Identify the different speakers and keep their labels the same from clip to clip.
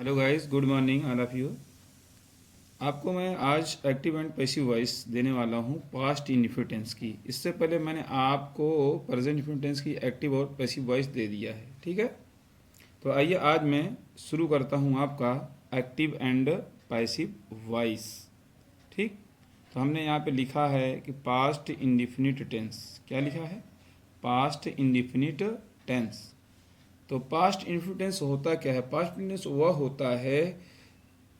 Speaker 1: Hello guys, good morning all of you. आपको मैं आज एक्टिव एंड पैसिव वॉइस देने वाला हूँ पास्ट इंडिफिनिट टेंस की। इससे पहले मैंने आपको प्रेजेंट इंडिफिनिट टेंस की एक्टिव और पैसिव वॉइस दे दिया है, ठीक है। तो आइए आज मैं शुरू करता हूँ आपका एक्टिव एंड पैसिव वॉइस, ठीक। तो हमने यहाँ पे लिखा है कि पास्ट इंडिफिनिट टेंस। क्या लिखा है? Past indefinite tense. तो पास्ट इंडिफिनिट टेंस होता क्या है? पास्ट इंडिफिनिट टेंस वह होता है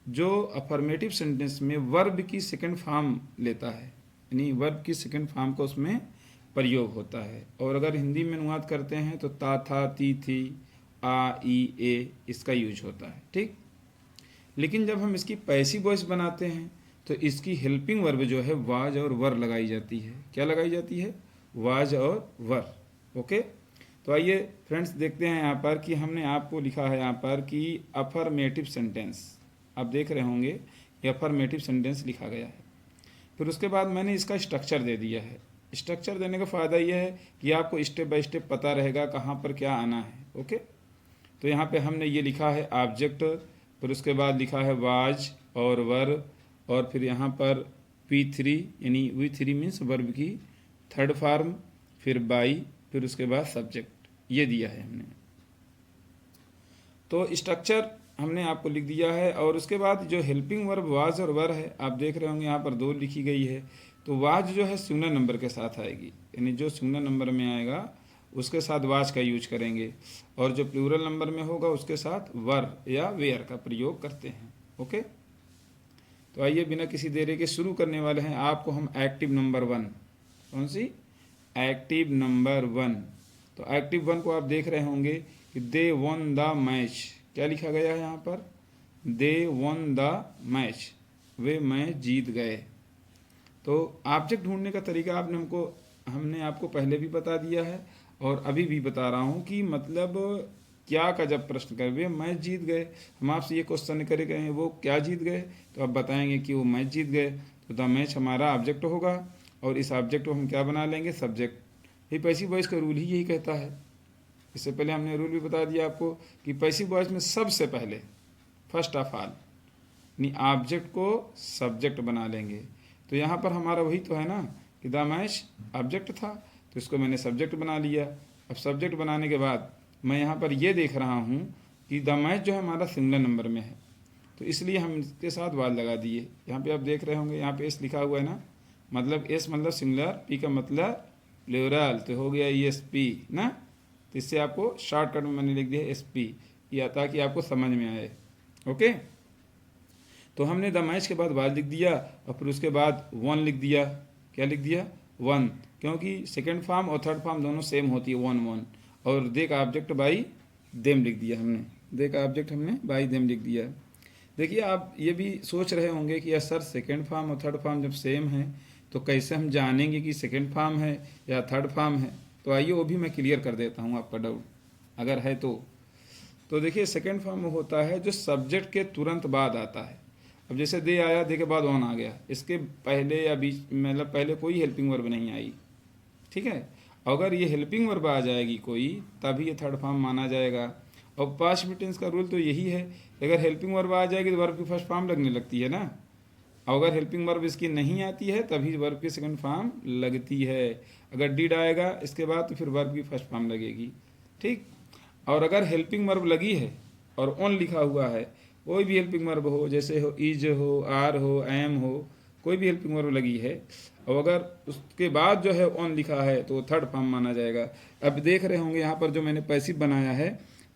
Speaker 1: जो अफर्मेटिव सेंटेंस में वर्ब की सेकंड फॉर्म लेता है, यानी वर्ब की सेकंड फॉर्म का उसमें प्रयोग होता है। और अगर हिंदी में अनुवाद करते हैं तो ता, था, ती, थी, आ, ई, ए इसका यूज होता है, ठीक। लेकिन जब हम इसकी पैसिव वॉइस बनाते हैं तो इसकी हेल्पिंग वर्ब जो है वाज और वर लगाई जाती है। क्या लगाई जाती है? वाज और वर। ओके। तो आइए फ्रेंड्स देखते हैं यहाँ पर कि हमने आपको लिखा है यहाँ पर कि अफर्मेटिव सेंटेंस। आप देख रहे होंगे ये अफर्मेटिव सेंटेंस लिखा गया है। फिर उसके बाद मैंने इसका स्ट्रक्चर दे दिया है। स्ट्रक्चर देने का फ़ायदा यह है कि आपको स्टेप बाय स्टेप पता रहेगा कहाँ पर क्या आना है। ओके। तो यहाँ पे हमने ये लिखा है ऑब्जेक्ट, फिर उसके बाद लिखा है वाज और वर, और फिर यहाँ पर P3 यानी V3 मीन्स वर्ब की थर्ड फॉर्म, फिर बाई, फिर उसके बाद सब्जेक्ट, ये दिया है हमने। तो स्ट्रक्चर हमने आपको लिख दिया है। और उसके बाद जो हेल्पिंग वर्ब वाज और वर है, आप देख रहे होंगे यहाँ पर दो लिखी गई है। तो वाज जो है सिंगुलर नंबर के साथ आएगी, यानी जो सिंगुलर नंबर में आएगा उसके साथ वाज का यूज करेंगे, और जो प्लूरल नंबर में होगा उसके साथ वर या वेयर का प्रयोग करते हैं। ओके। तो आइए बिना किसी देरी के शुरू करने वाले हैं। आपको हम एक्टिव नंबर 1, कौन सी? Active number 1। तो एक्टिव 1 को आप देख रहे होंगे कि दे वन द मैच। क्या लिखा गया है यहाँ पर? दे वन द मैच, वे मैच जीत गए। तो ऑब्जेक्ट ढूंढने का तरीका हमने आपको पहले भी बता दिया है और अभी भी बता रहा हूँ कि मतलब क्या का जब प्रश्न कर वे मैच जीत गए, हम आपसे ये क्वेश्चन करेंगे वो क्या जीत गए, तो आप बताएंगे कि वो मैच जीत गए। तो द मैच हमारा ऑब्जेक्ट होगा और इस ऑब्जेक्ट को हम क्या बना लेंगे? सब्जेक्ट। ये पैसिव वॉइस का रूल ही यही कहता है। इससे पहले हमने रूल भी बता दिया आपको कि पैसिव वॉइस में सबसे पहले फर्स्ट ऑफ ऑल यानी ऑब्जेक्ट को सब्जेक्ट बना लेंगे। तो यहाँ पर हमारा वही तो है ना कि द मैच ऑब्जेक्ट था, तो इसको मैंने सब्जेक्ट बना लिया। अब सब्जेक्ट बनाने के बाद मैं यहाँ पर ये देख रहा हूँ कि द मैच जो है हमारा सिंगुलर नंबर में है, तो इसलिए हम इसके साथ वाल लगा दिए। यहाँ पे आप देख रहे होंगे यहाँ पे एस लिखा हुआ है ना, मतलब एस मतलब सिंगुलर, पी का मतलब प्लूरल, तो हो गया एस पी ना। तो इससे आपको शॉर्टकट में मैंने लिख दिया एस पी, या ताकि आपको समझ में आए। ओके। तो हमने द मैच के बाद वाज लिख दिया और फिर उसके बाद वन लिख दिया। क्या लिख दिया? वन, क्योंकि सेकंड फॉर्म और थर्ड फॉर्म दोनों सेम होती है, वन वन। और दे का ऑब्जेक्ट बाई देम लिख दिया हमने, दे का ऑब्जेक्ट हमने बाई देम लिख दिया। देखिए आप ये भी सोच रहे होंगे कि यार सर सेकंड फॉर्म और थर्ड फॉर्म जब सेम है तो कैसे हम जानेंगे कि सेकंड फॉर्म है या थर्ड फॉर्म है? तो आइए वो भी मैं क्लियर कर देता हूँ आपका डाउट अगर है तो देखिए सेकंड फॉर्म होता है जो सब्जेक्ट के तुरंत बाद आता है। अब जैसे दे आया, दे के बाद वन आ गया, इसके पहले या बीच मतलब पहले कोई हेल्पिंग वर्ब नहीं आई, ठीक है। अगर ये हेल्पिंग वर्ब आ जाएगी कोई तभी ये थर्ड फॉर्म माना जाएगा। और पास्ट टेंस का रूल तो यही है, अगर हेल्पिंग वर्ब आ जाएगी तो वर्ब की फर्स्ट फॉर्म लगने लगती है ना। अगर हेल्पिंग वर्ब इसकी नहीं आती है तभी वर्ब की सेकंड फॉर्म लगती है। अगर डिड आएगा इसके बाद तो फिर वर्ब की फर्स्ट फॉर्म लगेगी, ठीक। और अगर हेल्पिंग वर्ब लगी है और ऑन लिखा हुआ है, कोई भी हेल्पिंग वर्ब हो, जैसे हो इज हो, आर हो, एम हो, कोई भी हेल्पिंग वर्ब लगी है और अगर उसके बाद जो है ऑन लिखा है तो वो थर्ड फॉर्म माना जाएगा। अब देख रहे होंगे यहाँ पर जो मैंने पैसिव बनाया है,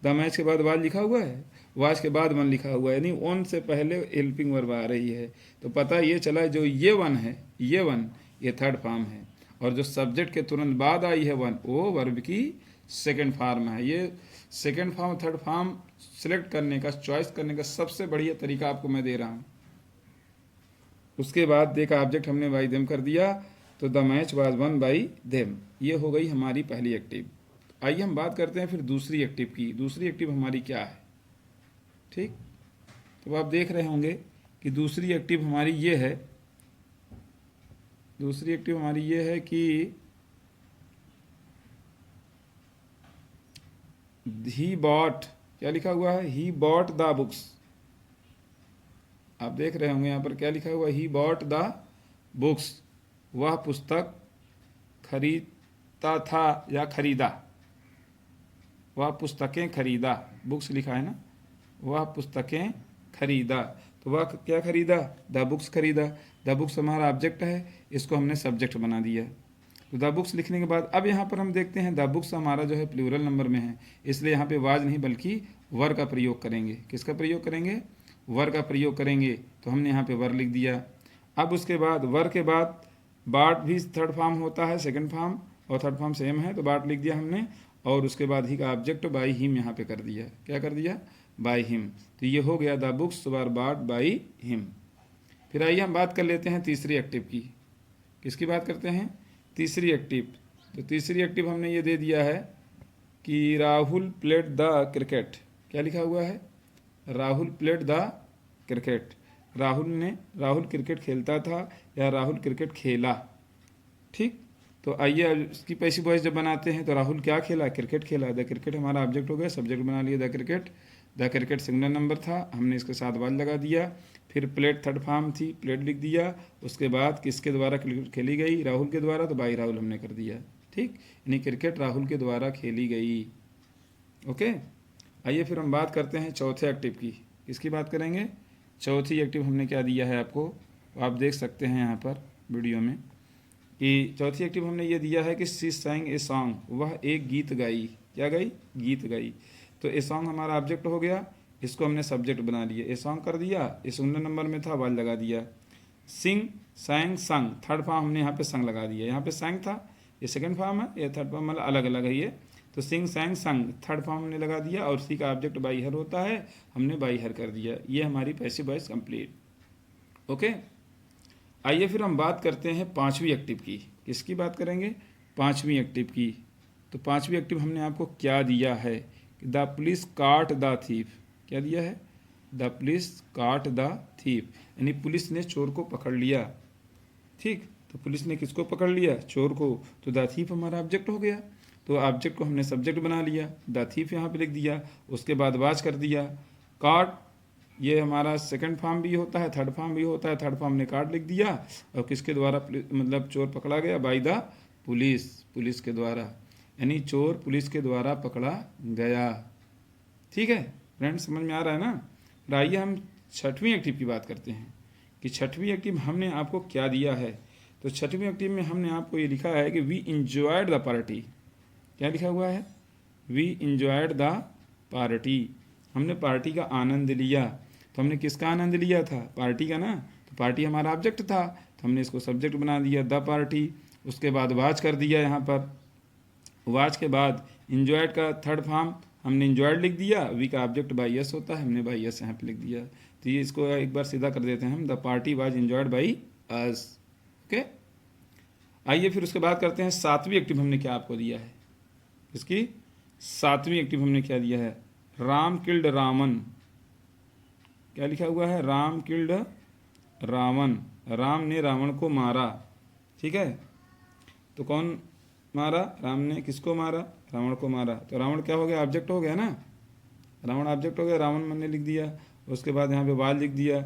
Speaker 1: द मैच के बाद वाज लिखा हुआ है, वाज के बाद वन लिखा हुआ है, यानी ऑन से पहले हेल्पिंग वर्ब आ रही है। तो पता ये चला जो ये वन है, ये वन ये थर्ड फॉर्म है, और जो सब्जेक्ट के तुरंत बाद आई है वन वो वर्ब की सेकंड फॉर्म है। ये second form third form select करने का, चॉइस करने का सबसे बढ़िया तरीका आपको मैं दे रहा हूँ। उसके बाद देखा ऑब्जेक्ट हमने बाई देम कर दिया, तो the match was one by them, ये हो गई हमारी पहली एक्टिव। आइए हम बात करते हैं फिर दूसरी एक्टिव की। दूसरी एक्टिव हमारी क्या है, ठीक। तो आप देख रहे होंगे कि दूसरी एक्टिव हमारी ये है, दूसरी एक्टिव हमारी ये है कि ही बॉट, क्या लिखा हुआ है? ही बॉट द बुक्स, आप देख रहे होंगे यहाँ पर क्या लिखा हुआ, ही बॉट द बुक्स, वह पुस्तक खरीदता था या खरीदा, वह पुस्तकें खरीदा, बुक्स लिखा है ना, वह पुस्तकें खरीदा, तो वह क्या खरीदा, द बुक्स खरीदा। द बुक्स हमारा ऑब्जेक्ट है, इसको हमने सब्जेक्ट बना दिया। तो द बुक्स लिखने के बाद अब यहाँ पर हम देखते हैं द बुक्स हमारा जो है प्लूरल नंबर में है, इसलिए यहाँ पे वाज नहीं बल्कि वर का प्रयोग करेंगे। किसका प्रयोग करेंगे, वर का प्रयोग करेंगे। तो हमने यहाँ पे वर लिख दिया। अब उसके बाद वर के बाद बाट भी थर्ड फॉर्म होता है, सेकंड फॉर्म और थर्ड फॉर्म सेम है, तो बाट लिख दिया हमने। और उसके बाद ही का ऑब्जेक्ट बाई हिम यहाँ पे कर दिया। क्या कर दिया, बाई हिम। तो ये हो गया द बुक्स वर बाट बाई हिम। फिर आइए हम बात कर लेते हैं तीसरी एक्टिव की। किसकी बात करते हैं, तीसरी एक्टिव। तो तीसरी एक्टिव हमने ये दे दिया है कि राहुल प्लेड द क्रिकेट। क्या लिखा हुआ है, Rahul played the cricket. Rahul cricket खेलता था या राहुल क्रिकेट खेला। ठीक, तो आइए अब इसकी पैसिव वॉइस जब बनाते हैं तो राहुल क्या खेला, क्रिकेट खेला। द क्रिकेट हमारा ऑब्जेक्ट हो गया, सब्जेक्ट बना लिया the cricket. The cricket singular number था, हमने इसके साथ वाज लगा दिया। फिर प्लेट थर्ड फॉर्म थी, प्लेट लिख दिया। उसके बाद किसके द्वारा क्रिकेट खेली गई, राहुल के द्वारा, तो बाई राहुल हमने कर दिया। ठीक, यानी क्रिकेट राहुल के द्वारा खेली गई। ओके, आइए फिर हम बात करते हैं चौथे एक्टिव की। किसकी बात करेंगे, चौथी एक्टिव हमने क्या दिया है आपको, आप देख सकते हैं यहाँ पर वीडियो में कि चौथी एक्टिव हमने ये दिया है कि शी sang ए सॉन्ग, वह एक गीत गाई। क्या गाई, गीत गाई। तो ए सॉन्ग हमारा ऑब्जेक्ट हो गया, इसको हमने सब्जेक्ट बना लिया। ए सॉन्ग कर दिया, इस सिंगुलर नंबर में था, वाज लगा दिया। सिंग sang संग, थर्ड फॉर्म हमने यहाँ पे संग लगा दिया। यहाँ पे sang था, ये सेकंड फॉर्म है, ये थर्ड फॉर्म मतलब अलग अलग है ये। तो सिंग sang संग थर्ड फॉर्म हमने लगा दिया और सी का ऑब्जेक्ट बाई हर होता है, हमने बाई हर कर दिया। ये हमारी पैसिव वॉइस कंप्लीट। ओके, आइए फिर हम बात करते हैं पांचवी एक्टिव की। किसकी बात करेंगे, पांचवी एक्टिव की। तो पांचवी एक्टिव हमने आपको क्या दिया है, द पुलिस काट द थीफ। क्या दिया है, द पुलिस काट द थीफ, यानी पुलिस ने चोर को पकड़ लिया। ठीक, तो पुलिस ने किसको पकड़ लिया, चोर को। तो द थीफ हमारा ऑब्जेक्ट हो गया, तो ऑब्जेक्ट को हमने सब्जेक्ट बना लिया, द थीफ यहाँ पे लिख दिया। उसके बाद वाच कर दिया। काट ये हमारा सेकंड फॉर्म भी होता है, थर्ड फॉर्म भी होता है। थर्ड फॉर्म ने कार्ड लिख दिया और किसके द्वारा मतलब चोर पकड़ा गया, बाय द पुलिस, पुलिस के द्वारा, यानी चोर पुलिस के द्वारा पकड़ा गया। ठीक है फ्रेंड्स, समझ में आ रहा है ना। तो आइए हम छठवीं एक्टिव की बात करते हैं कि छठवीं एक्टिव हमने आपको क्या दिया है। तो छठवीं एक्टिव में हमने आपको ये लिखा है कि वी इंजॉयड द पार्टी। क्या लिखा हुआ है, वी इंजॉयड द पार्टी, हमने पार्टी का आनंद लिया। तो हमने किसका आनंद लिया था, पार्टी का ना। तो पार्टी हमारा ऑब्जेक्ट था, तो हमने इसको सब्जेक्ट बना दिया, द पार्टी। उसके बाद वाच कर दिया यहाँ पर। वाच के बाद इंजॉयड का थर्ड फॉर्म हमने इंजॉयड लिख दिया, वी का ऑब्जेक्ट बाई एस होता है, हमने बाई एस यहाँ पे लिख दिया। तो ये इसको एक बार सीधा कर देते हैं हम, the party was enjoyed by us. Okay, आइए फिर उसके बाद करते हैं सातवीं एक्टिव हमने क्या आपको दिया है। इसकी सातवीं एक्टिव हमने क्या दिया है, राम किल्ड रावण। क्या लिखा हुआ है, राम किल्ड रावण, राम ने रावण को मारा। ठीक है, तो कौन मारा, राम ने किसको मारा, रावण को मारा। तो रावण क्या हो गया, ऑब्जेक्ट हो गया ना, रावण ऑब्जेक्ट हो गया, रावण मैंने लिख दिया। उसके बाद यहाँ पे वाल लिख दिया,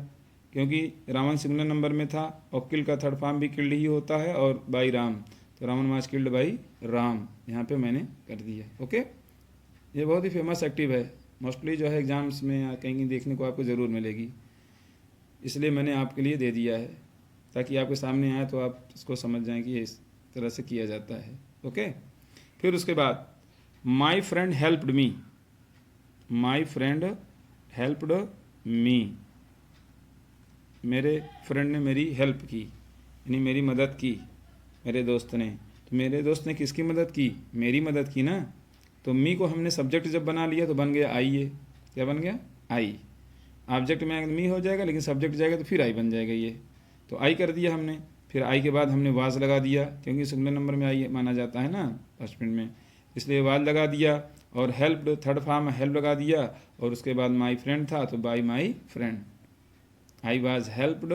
Speaker 1: क्योंकि रावण सिंगुलर नंबर में था और किल का थर्ड फॉर्म भी किल्ड ही होता है और बाई राम। तो Ravan was killed by Ram, यहाँ पे मैंने कर दिया। ओके, ये बहुत ही फेमस एक्टिव है, मोस्टली जो है एग्जाम्स में या कहीं देखने को आपको ज़रूर मिलेगी, इसलिए मैंने आपके लिए दे दिया है ताकि आपके सामने आए तो आप इसको समझ जाएं कि इस तरह से किया जाता है। ओके, फिर उसके बाद my friend helped me, my friend helped me, मेरे फ्रेंड ने मेरी हेल्प की, यानी मेरी मदद की, मेरे दोस्त ने। तो मेरे दोस्त ने किसकी मदद की, मेरी मदद की ना। तो मी को हमने सब्जेक्ट जब बना लिया तो बन गया आई। ये क्या बन गया, आई। ऑब्जेक्ट में मी हो जाएगा लेकिन सब्जेक्ट जाएगा तो फिर आई बन जाएगा ये। तो आई कर दिया हमने। फिर आई के बाद हमने वाज लगा दिया, क्योंकि सिंगुलर नंबर में आई माना जाता है ना फर्स्ट मिनट में, इसलिए वाज लगा दिया। और हेल्प थर्ड फॉर्म हेल्प लगा दिया और उसके बाद माई फ्रेंड था तो by my friend, I was helped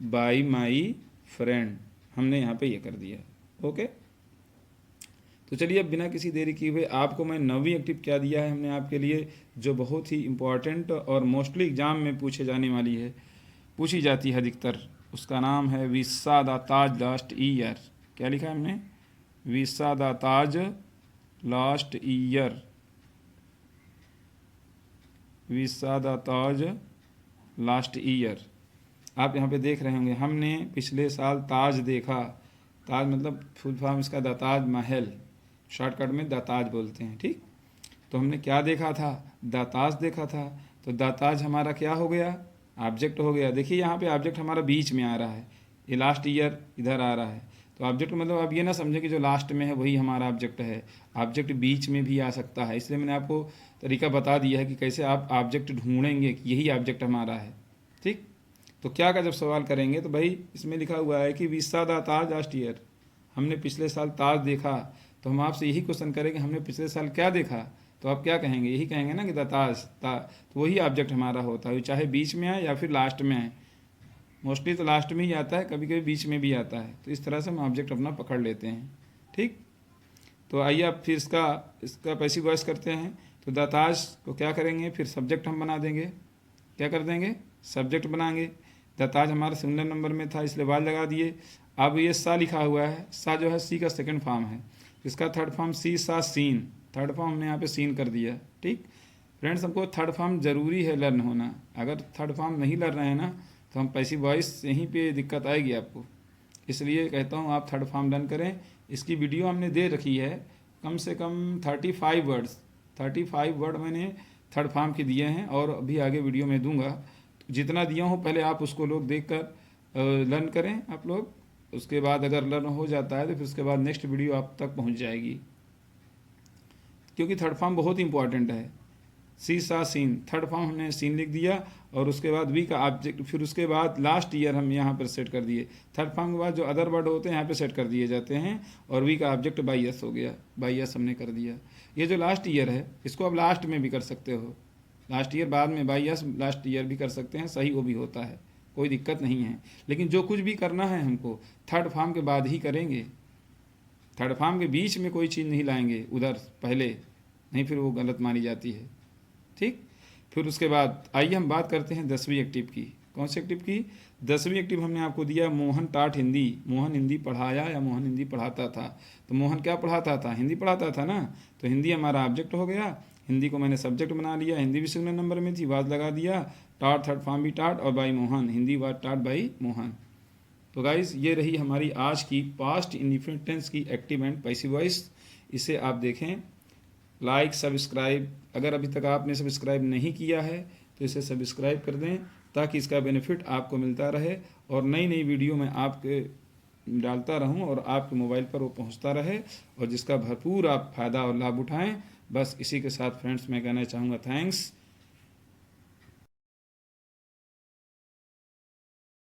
Speaker 1: by my friend, हमने यहाँ पे ये कर दिया। ओके, तो चलिए अब बिना किसी देरी किए हुए आपको मैं नवीं एक्टिव क्या दिया है हमने आपके लिए, जो बहुत ही इम्पॉर्टेंट और मोस्टली एग्जाम में पूछे जाने वाली है। पूछी जाती है अधिकतर, उसका नाम है visa the Taj last year. क्या लिखा है हमने? Visa the Taj last year, visa the Taj last year. आप यहाँ पे देख रहे होंगे, हमने पिछले साल ताज देखा। ताज मतलब फुल फॉर्म इसका द ताज महल, शॉर्टकट में द ताज बोलते हैं, ठीक। तो हमने क्या देखा था? द ताज देखा था। तो द ताज हमारा क्या हो गया? ऑब्जेक्ट हो गया। देखिए यहाँ पे ऑब्जेक्ट हमारा बीच में आ रहा है, ये लास्ट ईयर इधर आ रहा है। तो ऑब्जेक्ट मतलब आप ये ना समझे कि जो लास्ट में है वही हमारा ऑब्जेक्ट है, ऑब्जेक्ट बीच में भी आ सकता है। इसलिए मैंने आपको तरीका बता दिया है कि कैसे आप ऑब्जेक्ट ढूंढेंगे कि यही ऑब्जेक्ट हमारा है, ठीक। तो क्या का जब सवाल करेंगे तो भाई इसमें लिखा हुआ है कि visa the Taj last year, हमने पिछले साल ताज देखा। तो हम आपसे यही क्वेश्चन करेंगे हमने पिछले साल क्या देखा, तो आप क्या कहेंगे? यही कहेंगे ना कि द ताज तो वही ऑब्जेक्ट हमारा होता है, चाहे बीच में आए या फिर लास्ट में आए। मोस्टली तो लास्ट में ही आता है, कभी कभी बीच में भी आता है। तो इस तरह से हम ऑब्जेक्ट अपना पकड़ लेते हैं, ठीक। तो आइए आप फिर इसका पैसिव वॉइस करते हैं। तो द ताज को क्या करेंगे? फिर सब्जेक्ट हम बना देंगे। क्या कर देंगे? सब्जेक्ट बनाएंगे। द ताज हमारा सिंगुलर नंबर में था इसलिए वाज लगा दिए। अब ये सा लिखा हुआ है, सा जो है सी का सेकंड फॉर्म है, इसका थर्ड फॉर्म सी सा सीन, थर्ड फॉर्म हमने यहाँ पे सीन कर दिया, ठीक। फ्रेंड्स हमको थर्ड फॉर्म ज़रूरी है लर्न होना। अगर थर्ड फॉर्म नहीं लर्न रहे हैं ना तो हम पैसिव वॉइस यहीं पे दिक्कत आएगी आपको। इसलिए कहता हूँ आप थर्ड फॉर्म लर्न करें। इसकी वीडियो हमने दे रखी है, कम से कम 35 वर्ड्स, 35 वर्ड मैंने थर्ड फॉर्म के दिए हैं और अभी आगे वीडियो में दूंगा। जितना दिया हूँ पहले आप उसको लोग देख कर लर्न करें आप लोग। उसके बाद अगर लर्न हो जाता है तो फिर उसके बाद नेक्स्ट वीडियो आप तक पहुँच जाएगी, क्योंकि थर्ड फॉर्म बहुत इंपॉर्टेंट है। सी सा सीन, थर्ड फॉर्म हमने सीन लिख दिया और उसके बाद वी का ऑब्जेक्ट, फिर उसके बाद लास्ट ईयर हम यहाँ पर सेट कर दिए। थर्ड फॉर्म के बाद जो अदर वर्ड होते हैं यहाँ पे सेट कर दिए जाते हैं और वी का ऑब्जेक्ट बाई एस हो गया, बाई एस हमने कर दिया। ये जो लास्ट ईयर है इसको आप लास्ट में भी कर सकते हो, लास्ट ईयर बाद में बाई एस लास्ट ईयर भी कर सकते हैं, सही वो भी होता है, कोई दिक्कत नहीं है। लेकिन जो कुछ भी करना है हमको थर्ड फॉर्म के बाद ही करेंगे, थर्ड फॉर्म के बीच में कोई चीज़ नहीं लाएंगे उधर पहले, नहीं फिर वो गलत मानी जाती है, ठीक। फिर उसके बाद आइए हम बात करते हैं 10वीं एक्टिव की। कौन सी एक्टिव की? 10वीं एक्टिव हमने आपको दिया मोहन टाट हिंदी। मोहन हिंदी पढ़ाया या मोहन हिंदी पढ़ाता था। तो मोहन क्या पढ़ाता था? हिंदी पढ़ाता था ना। तो हिंदी हमारा ऑब्जेक्ट हो गया, हिंदी को मैंने सब्जेक्ट बना लिया, हिंदी भी सिंगुलर नंबर में थी, वाज लगा दिया, टाट थर्ड फॉर्म भी टाट और बाई मोहन, हिंदी वाज टाट बाई मोहन। तो गाइस ये रही हमारी आज की पास्ट इंडिफिनिट टेंस की एक्टिव एंड पैसिव वॉइस। इसे आप देखें, लाइक सब्सक्राइब, अगर अभी तक आपने सब्सक्राइब नहीं किया है तो इसे सब्सक्राइब कर दें ताकि इसका बेनिफिट आपको मिलता रहे और नई नई वीडियो मैं आपके डालता रहूं और आपके मोबाइल पर वो पहुंचता रहे और जिसका भरपूर आप फ़ायदा और लाभ उठाएं। बस इसी के साथ फ्रेंड्स मैं कहना चाहूँगा थैंक्स।